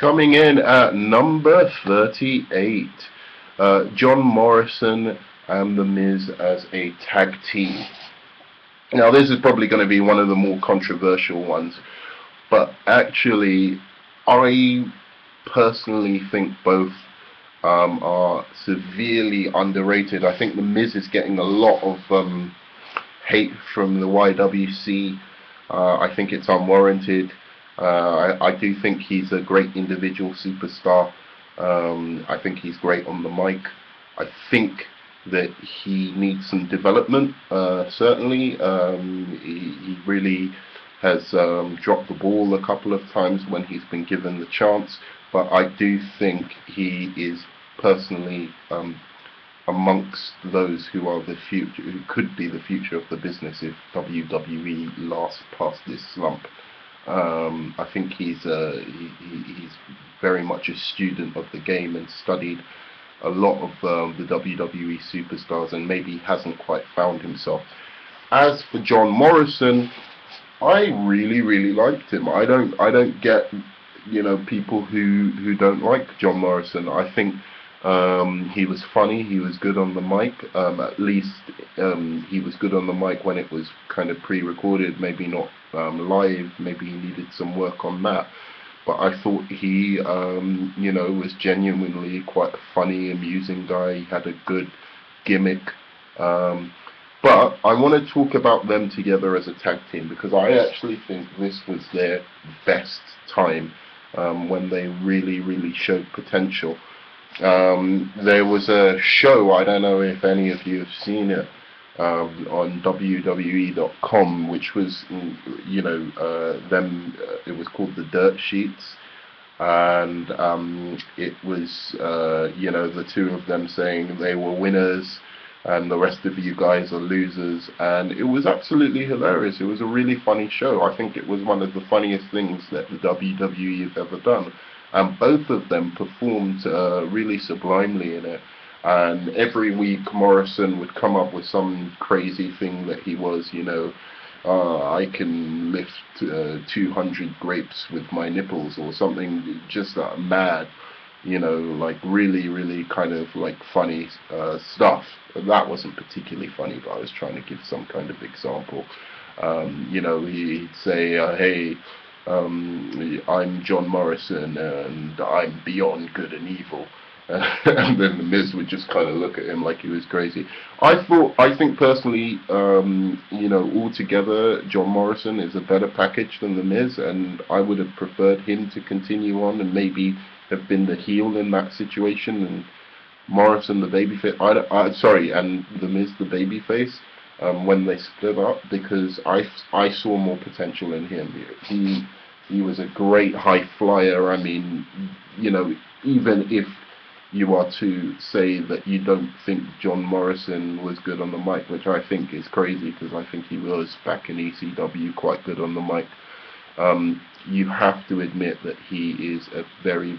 Coming in at number 38, John Morrison and The Miz as a tag team. Now, this is probably going to be one of the more controversial ones, but actually, I personally think both are severely underrated. I think The Miz is getting a lot of hate from the YWC. I think it's unwarranted. I do think he's a great individual superstar. I think he's great on the mic. I think that he needs some development, certainly. He really has dropped the ball a couple of times when he's been given the chance, but I do think he is personally amongst those who are the future, who could be the future of the business if WWE lasts past this slump. I think he's very much a student of the game and studied a lot of the WWE superstars, and maybe hasn't quite found himself. As for John Morrison, I really liked him. I don't get, people who don't like John Morrison. I think he was funny. He was good on the mic. At least he was good on the mic when it was kind of pre-recorded, maybe not live. Maybe he needed some work on that. But I thought he, was genuinely quite a funny, amusing guy. He had a good gimmick. But I want to talk about them together as a tag team, because I actually think this was their best time, when they really showed potential. There was a show, I don't know if any of you have seen it, on WWE.com, which was, it was called The Dirt Sheets, and it was, the two of them saying they were winners and the rest of you guys are losers, and it was absolutely hilarious. It was a really funny show. I think it was one of the funniest things that the WWE have ever done, and both of them performed really sublimely in it. And every week Morrison would come up with some crazy thing that he was, I can lift 200 grapes with my nipples, or something just mad, like really kind of like funny stuff. That wasn't particularly funny, but I was trying to give some kind of example. He'd say, hey, I'm John Morrison and I'm beyond good and evil. And then The Miz would just kind of look at him like he was crazy. I think personally, altogether, John Morrison is a better package than The Miz, and I would have preferred him to continue on and maybe have been the heel in that situation, and Morrison the babyface. And The Miz the babyface when they split up, because I saw more potential in him. He was a great high flyer. I mean, even if you are to say that you don't think John Morrison was good on the mic, which I think is crazy, because I think he was back in ECW quite good on the mic. You have to admit that he is a very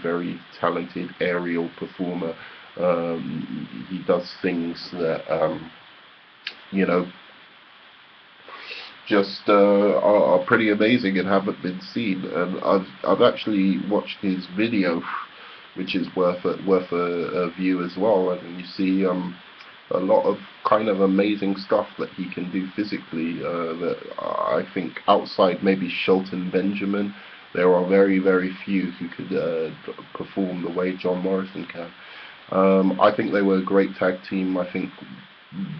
talented aerial performer. He does things that just are pretty amazing and haven't been seen. And I've actually watched his video, which is worth a view as well, and you see a lot of kind of amazing stuff that he can do physically, that I think outside maybe Shelton Benjamin, there are very few who could perform the way John Morrison can. I think they were a great tag team. I think,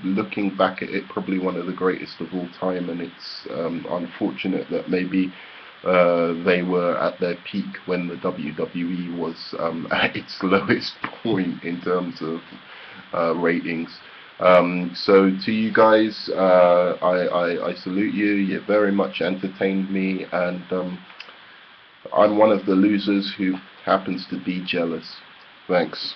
looking back at it, probably one of the greatest of all time, and it's unfortunate that maybe they were at their peak when the WWE was at its lowest point in terms of ratings. So to you guys, I salute you. You very much entertained me, and I'm one of the losers who happens to be jealous. Thanks.